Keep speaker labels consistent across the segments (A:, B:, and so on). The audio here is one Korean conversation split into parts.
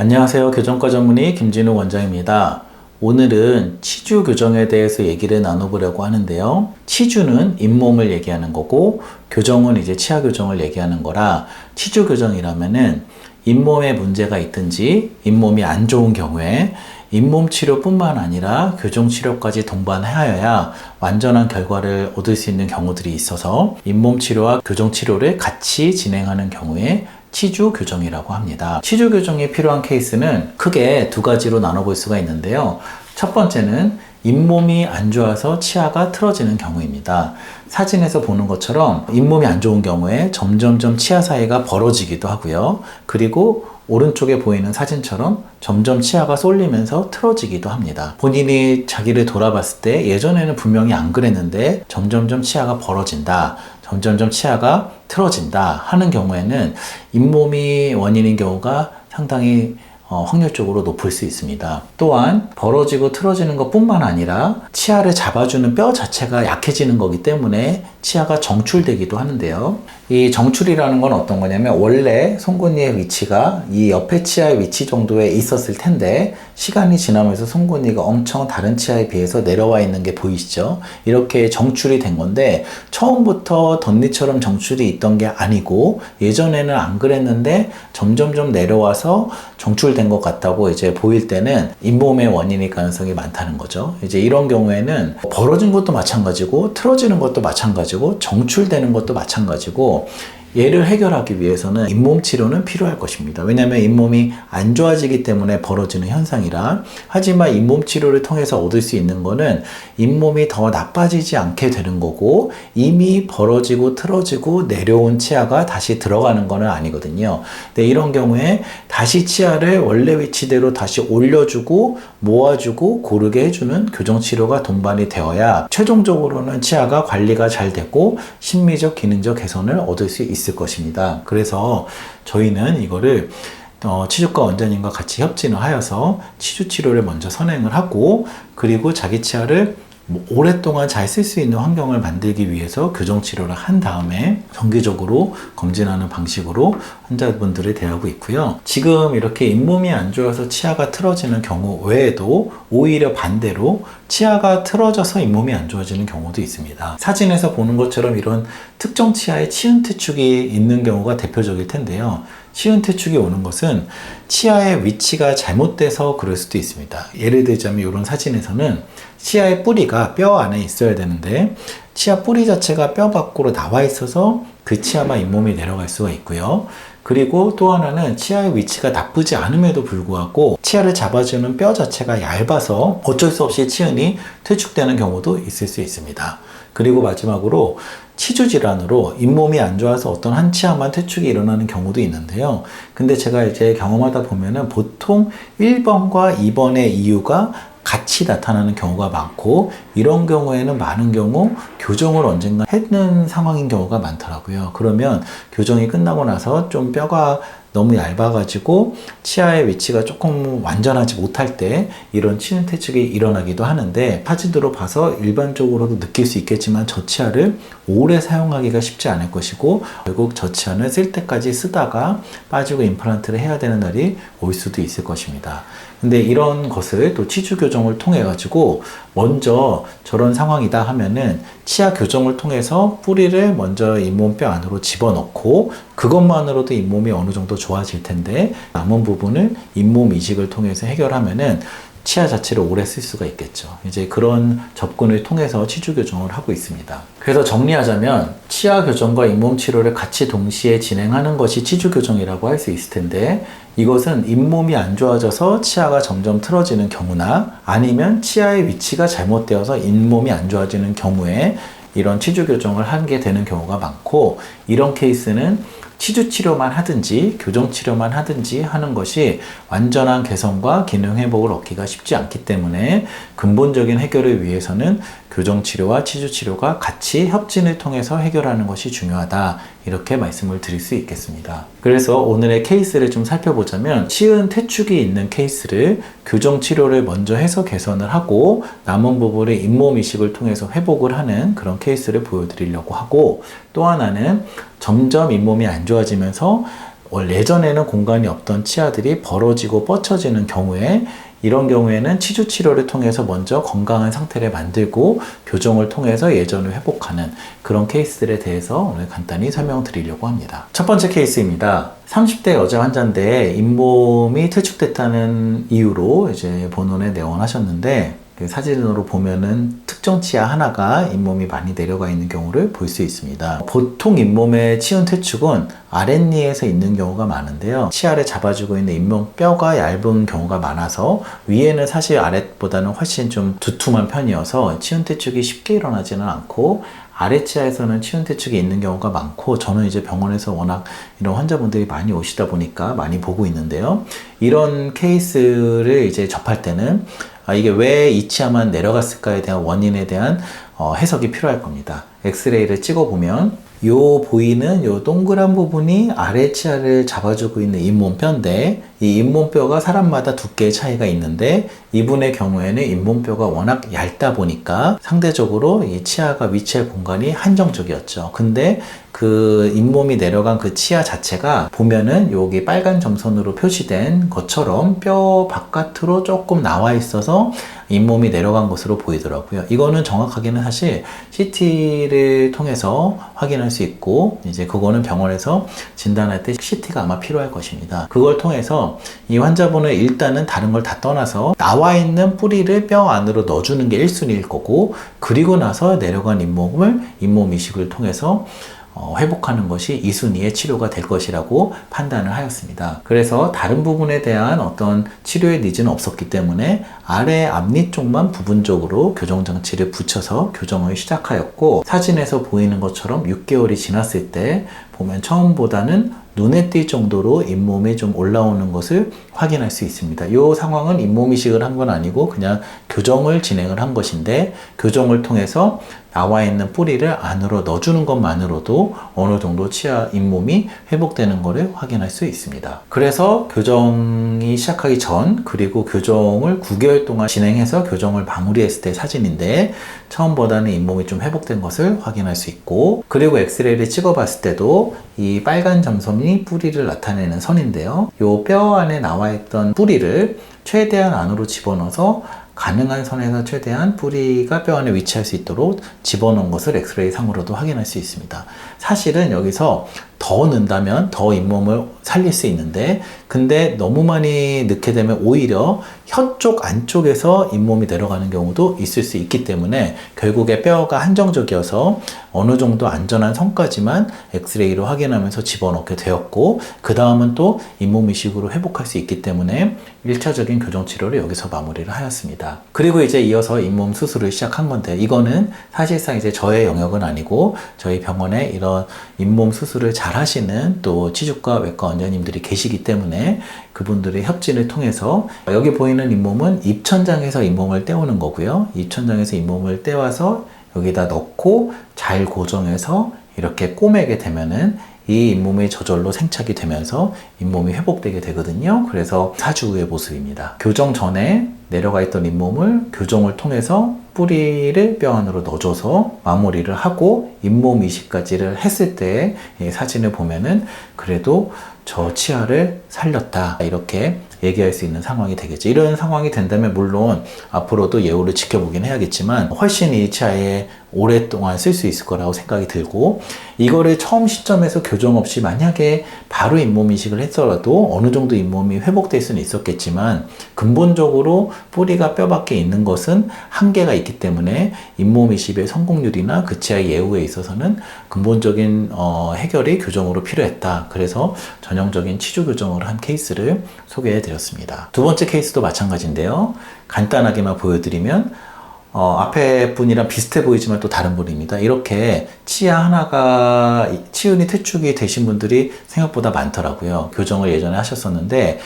A: 안녕하세요. 교정과 전문의 김진우 원장입니다. 오늘은 치주 교정에 대해서 얘기를 나눠보려고 하는데요. 치주는 잇몸을 얘기하는 거고, 교정은 이제 치아 교정을 얘기하는 거라, 치주 교정이라면은 잇몸에 문제가 있든지 잇몸이 안 좋은 경우에 잇몸 치료뿐만 아니라 교정 치료까지 동반하여야 완전한 결과를 얻을 수 있는 경우들이 있어서 잇몸 치료와 교정 치료를 같이 진행하는 경우에 치주 교정이라고 합니다. 치주 교정이 필요한 케이스는 크게 두 가지로 나눠볼 수가 있는데요. 첫 번째는 잇몸이 안 좋아서 치아가 틀어지는 경우입니다. 사진에서 보는 것처럼 잇몸이 안 좋은 경우에 점점점 치아 사이가 벌어지기도 하고요. 그리고 오른쪽에 보이는 사진처럼 점점 치아가 쏠리면서 틀어지기도 합니다. 본인이 자기를 돌아봤을 때 예전에는 분명히 안 그랬는데 점점점 치아가 벌어진다, 점점점 치아가 틀어진다 하는 경우에는 잇몸이 원인인 경우가 상당히 확률적으로 높을 수 있습니다. 또한 벌어지고 틀어지는 것 뿐만 아니라 치아를 잡아주는 뼈 자체가 약해지는 거기 때문에 치아가 정출되기도 하는데요. 이 정출이라는 건 어떤 거냐면 원래 송곳니의 위치가 이 옆에 치아의 위치 정도에 있었을 텐데 시간이 지나면서 송곳니가 엄청 다른 치아에 비해서 내려와 있는 게 보이시죠? 이렇게 정출이 된 건데 처음부터 덧니처럼 정출이 있던 게 아니고 예전에는 안 그랬는데 점점점 내려와서 정출된 것 같다고 이제 보일 때는 잇몸의 원인일 가능성이 많다는 거죠. 이제 이런 경우에는 벌어진 것도 마찬가지고 틀어지는 것도 마찬가지고 정출되는 것도 마찬가지고 얘를 해결하기 위해서는 잇몸 치료는 필요할 것입니다. 왜냐하면 잇몸이 안 좋아지기 때문에 벌어지는 현상이라. 하지만 잇몸 치료를 통해서 얻을 수 있는 거는 잇몸이 더 나빠지지 않게 되는 거고 이미 벌어지고 틀어지고 내려온 치아가 다시 들어가는 건 아니거든요. 근데 이런 경우에 다시 치아를 원래 위치대로 다시 올려주고 모아주고 고르게 해주는 교정 치료가 동반이 되어야 최종적으로는 치아가 관리가 잘 되고 심미적 기능적 개선을 얻을 수 있을 것입니다. 그래서 저희는 이거를 치주과 원장님과 같이 협진을 하여서 치주 치료를 먼저 선행을 하고 그리고 자기 치아를 오랫동안 잘 쓸 수 있는 환경을 만들기 위해서 교정 치료를 한 다음에 정기적으로 검진하는 방식으로 환자분들을 대하고 있고요. 지금 이렇게 잇몸이 안 좋아서 치아가 틀어지는 경우 외에도 오히려 반대로 치아가 틀어져서 잇몸이 안 좋아지는 경우도 있습니다. 사진에서 보는 것처럼 이런 특정 치아에 치은퇴축이 있는 경우가 대표적일 텐데요. 치은퇴축이 오는 것은 치아의 위치가 잘못돼서 그럴 수도 있습니다. 예를 들자면 이런 사진에서는 치아의 뿌리가 뼈 안에 있어야 되는데 치아 뿌리 자체가 뼈 밖으로 나와 있어서 그 치아만 잇몸이 내려갈 수가 있고요. 그리고 또 하나는 치아의 위치가 나쁘지 않음에도 불구하고 치아를 잡아주는 뼈 자체가 얇아서 어쩔 수 없이 치은이 퇴축되는 경우도 있을 수 있습니다. 그리고 마지막으로 치주 질환으로 잇몸이 안 좋아서 어떤 한 치아만 퇴축이 일어나는 경우도 있는데요. 근데 제가 이제 경험하다 보면은 보통 1번과 2번의 이유가 같이 나타나는 경우가 많고 이런 경우에는 많은 경우 교정을 언젠가 했는 상황인 경우가 많더라고요. 그러면 교정이 끝나고 나서 좀 뼈가 너무 얇아가지고 치아의 위치가 조금 완전하지 못할 때 이런 치은퇴축이 일어나기도 하는데 사진으로 봐서 일반적으로도 느낄 수 있겠지만 저 치아를 오래 사용하기가 쉽지 않을 것이고 결국 저 치아는 쓸 때까지 쓰다가 빠지고 임플란트를 해야 되는 날이 올 수도 있을 것입니다. 근데 이런 것을 또 치주 교정을 통해 가지고 먼저 저런 상황이다 하면은 치아 교정을 통해서 뿌리를 먼저 잇몸뼈 안으로 집어넣고 그것만으로도 잇몸이 어느 정도 좋아질 텐데 남은 부분을 잇몸 이식을 통해서 해결하면은 치아 자체를 오래 쓸 수가 있겠죠. 이제 그런 접근을 통해서 치주 교정을 하고 있습니다. 그래서 정리하자면 치아 교정과 잇몸 치료를 같이 동시에 진행하는 것이 치주 교정이라고 할 수 있을 텐데 이것은 잇몸이 안 좋아져서 치아가 점점 틀어지는 경우나 아니면 치아의 위치가 잘못되어서 잇몸이 안 좋아지는 경우에 이런 치주 교정을 하게 되는 경우가 많고 이런 케이스는 치주 치료만 하든지 교정 치료만 하든지 하는 것이 완전한 개선과 기능 회복을 얻기가 쉽지 않기 때문에 근본적인 해결을 위해서는 교정 치료와 치주 치료가 같이 협진을 통해서 해결하는 것이 중요하다. 이렇게 말씀을 드릴 수 있겠습니다. 그래서 오늘의 케이스를 좀 살펴보자면 치은 퇴축이 있는 케이스를 교정 치료를 먼저 해서 개선을 하고 남은 부분을 잇몸 이식을 통해서 회복을 하는 그런 케이스를 보여드리려고 하고 또 하나는 점점 잇몸이 안 좋아지면서 예전에는 공간이 없던 치아들이 벌어지고 뻗쳐지는 경우에 이런 경우에는 치주 치료를 통해서 먼저 건강한 상태를 만들고 교정을 통해서 예전을 회복하는 그런 케이스들에 대해서 오늘 간단히 설명드리려고 합니다. 첫 번째 케이스입니다. 30대 여자 환자인데 잇몸이 틀축됐다는 이유로 이제 본원에 내원하셨는데 그 사진으로 보면은 특정 치아 하나가 잇몸이 많이 내려가 있는 경우를 볼 수 있습니다. 보통 잇몸의 치운 퇴축은 아랫니에서 있는 경우가 많은데요. 치아를 잡아주고 있는 잇몸 뼈가 얇은 경우가 많아서 위에는 사실 아랫보다는 훨씬 좀 두툼한 편이어서 치운 퇴축이 쉽게 일어나지는 않고 아래치아에서는 치운 퇴축이 있는 경우가 많고 저는 이제 병원에서 워낙 이런 환자분들이 많이 오시다 보니까 많이 보고 있는데요. 이런 케이스를 이제 접할 때는 이게 왜 이 치아만 내려갔을까에 대한 원인에 대한 해석이 필요할 겁니다. 엑스레이를 찍어보면 요 보이는 요 동그란 부분이 아래 치아를 잡아주고 있는 잇몸뼈인데 이 잇몸뼈가 사람마다 두께의 차이가 있는데 이분의 경우에는 잇몸뼈가 워낙 얇다 보니까 상대적으로 이 치아가 위치할 공간이 한정적이었죠. 근데 그 잇몸이 내려간 그 치아 자체가 보면은 여기 빨간 점선으로 표시된 것처럼 뼈 바깥으로 조금 나와 있어서 잇몸이 내려간 것으로 보이더라고요. 이거는 정확하게는 사실 CT를 통해서 확인할 수 있고 이제 그거는 병원에서 진단할 때 CT가 아마 필요할 것입니다. 그걸 통해서 이 환자분은 일단은 다른 걸 다 떠나서 나와 있는 뿌리를 뼈 안으로 넣어주는 게 1순위일 거고 그리고 나서 내려간 잇몸을 잇몸 이식을 통해서 회복하는 것이 2순위의 치료가 될 것이라고 판단을 하였습니다. 그래서 다른 부분에 대한 어떤 치료의 니즈는 없었기 때문에 아래 앞니 쪽만 부분적으로 교정장치를 붙여서 교정을 시작하였고 사진에서 보이는 것처럼 6개월이 지났을 때 보면 처음보다는 눈에 띌 정도로 잇몸이 좀 올라오는 것을 확인할 수 있습니다. 이 상황은 잇몸 이식을 한 건 아니고 그냥 교정을 진행을 한 것인데 교정을 통해서 나와 있는 뿌리를 안으로 넣어주는 것만으로도 어느 정도 치아 잇몸이 회복되는 것을 확인할 수 있습니다. 그래서 교정이 시작하기 전 그리고 교정을 9개월 동안 진행해서 교정을 마무리했을 때 사진인데 처음보다는 잇몸이 좀 회복된 것을 확인할 수 있고 그리고 엑스레이를 찍어봤을 때도 이 빨간 점선이 뿌리를 나타내는 선인데요. 이 뼈 안에 나와 있던 뿌리를 최대한 안으로 집어넣어서 가능한 선에서 최대한 뿌리가 뼈 안에 위치할 수 있도록 집어넣은 것을 엑스레이 상으로도 확인할 수 있습니다. 사실은 여기서 더 넣는다면 더 잇몸을 살릴 수 있는데 근데 너무 많이 넣게 되면 오히려 혀 쪽 안쪽에서 잇몸이 내려가는 경우도 있을 수 있기 때문에 결국에 뼈가 한정적이어서 어느 정도 안전한 선까지만 엑스레이로 확인하면서 집어넣게 되었고 그 다음은 또 잇몸 이식으로 회복할 수 있기 때문에 1차적인 교정 치료를 여기서 마무리를 하였습니다. 그리고 이제 이어서 잇몸 수술을 시작한 건데 이거는 사실상 이제 저의 영역은 아니고 저희 병원에 이런 잇몸 수술을 잘 하시는 또 치주과 외과 원장님들이 계시기 때문에 그분들의 협진을 통해서 여기 보이는 잇몸은 입천장에서 잇몸을 떼오는 거고요. 입천장에서 잇몸을 떼와서 여기다 넣고 잘 고정해서 이렇게 꼬매게 되면은 이 잇몸이 저절로 생착이 되면서 잇몸이 회복되게 되거든요. 그래서 4주 후의 모습입니다. 교정 전에 내려가 있던 잇몸을 교정을 통해서 뿌리를 뼈 안으로 넣어줘서 마무리를 하고 잇몸 이식까지를 했을 때 사진을 보면은 그래도 저 치아를 살렸다 이렇게 얘기할 수 있는 상황이 되겠죠. 이런 상황이 된다면 물론 앞으로도 예우를 지켜보긴 해야겠지만 훨씬 이 치아에 오랫동안 쓸 수 있을 거라고 생각이 들고 이거를 처음 시점에서 교정 없이 만약에 바로 잇몸 이식을 했더라도 어느 정도 잇몸이 회복될 수는 있었겠지만 근본적으로 뿌리가 뼈 밖에 있는 것은 한계가 있기 때문에 잇몸 이식의 성공률이나 그 치아의 예후에 있어서는 근본적인 해결이 교정으로 필요했다. 그래서 전형적인 치주 교정을 한 케이스를 소개해 드렸습니다. 두 번째 케이스도 마찬가지인데요. 간단하게만 보여드리면 앞에 분이랑 비슷해 보이지만 또 다른 분입니다. 이렇게 치아 하나가 치운이 퇴축이 되신 분들이 생각보다 많더라고요. 교정을 예전에 하셨었는데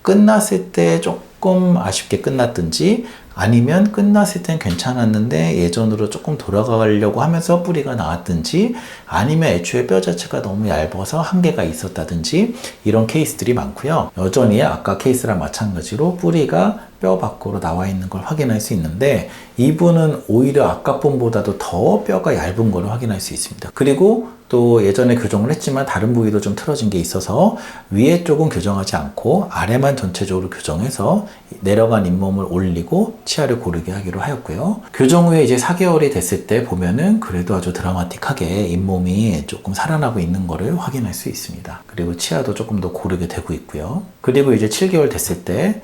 A: 끝났을 때 조금 아쉽게 끝났든지 아니면 끝났을 땐 괜찮았는데 예전으로 조금 돌아가려고 하면서 뿌리가 나왔든지 아니면 애초에 뼈 자체가 너무 얇아서 한계가 있었다든지 이런 케이스들이 많고요. 여전히 아까 케이스랑 마찬가지로 뿌리가 뼈 밖으로 나와 있는 걸 확인할 수 있는데 이분은 오히려 아까 분보다도 더 뼈가 얇은 걸 확인할 수 있습니다. 그리고 또 예전에 교정을 했지만 다른 부위도 좀 틀어진 게 있어서 위에 쪽은 교정하지 않고 아래만 전체적으로 교정해서 내려간 잇몸을 올리고 치아를 고르게 하기로 하였고요. 교정 후에 이제 4개월이 됐을 때 보면은 그래도 아주 드라마틱하게 잇몸이 조금 살아나고 있는 거를 확인할 수 있습니다. 그리고 치아도 조금 더 고르게 되고 있고요. 그리고 이제 7개월 됐을 때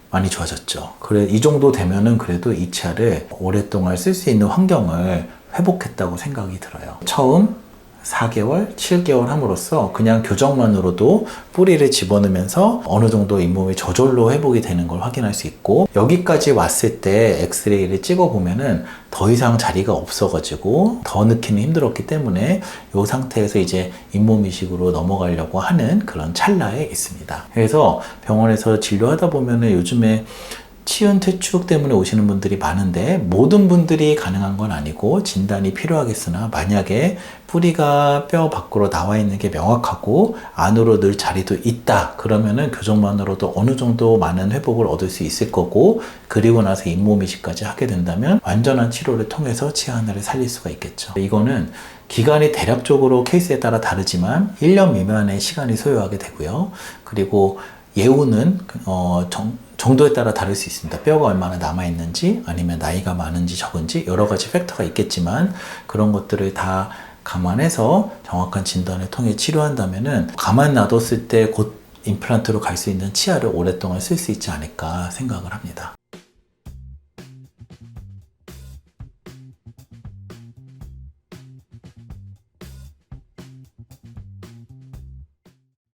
A: 많이 좋아졌죠. 그래, 이 정도 되면은 그래도 이 치아를 오랫동안 쓸 수 있는 환경을 회복했다고 생각이 들어요. 처음 4개월, 7개월 함으로써 그냥 교정만으로도 뿌리를 집어넣으면서 어느 정도 잇몸이 저절로 회복이 되는 걸 확인할 수 있고, 여기까지 왔을 때 엑스레이를 찍어보면은 더 이상 자리가 없어가지고 더 넣기는 힘들었기 때문에 이 상태에서 이제 잇몸 이식으로 넘어가려고 하는 그런 찰나에 있습니다. 그래서 병원에서 진료하다 보면은 요즘에 치은 퇴축 때문에 오시는 분들이 많은데 모든 분들이 가능한 건 아니고 진단이 필요하겠으나, 만약에 뿌리가 뼈 밖으로 나와 있는 게 명확하고 안으로 늘 자리도 있다 그러면은 교정만으로도 어느 정도 많은 회복을 얻을 수 있을 거고, 그리고 나서 잇몸 이식까지 하게 된다면 완전한 치료를 통해서 치아 하나를 살릴 수가 있겠죠. 이거는 기간이 대략적으로 케이스에 따라 다르지만 1년 미만의 시간이 소요하게 되고요. 그리고 예후는 정도에 따라 다를 수 있습니다. 뼈가 얼마나 남아있는지, 아니면 나이가 많은지 적은지 여러 가지 팩터가 있겠지만, 그런 것들을 다 감안해서 정확한 진단을 통해 치료한다면은 가만 놔뒀을 때 곧 임플란트로 갈 수 있는 치아를 오랫동안 쓸 수 있지 않을까 생각을 합니다.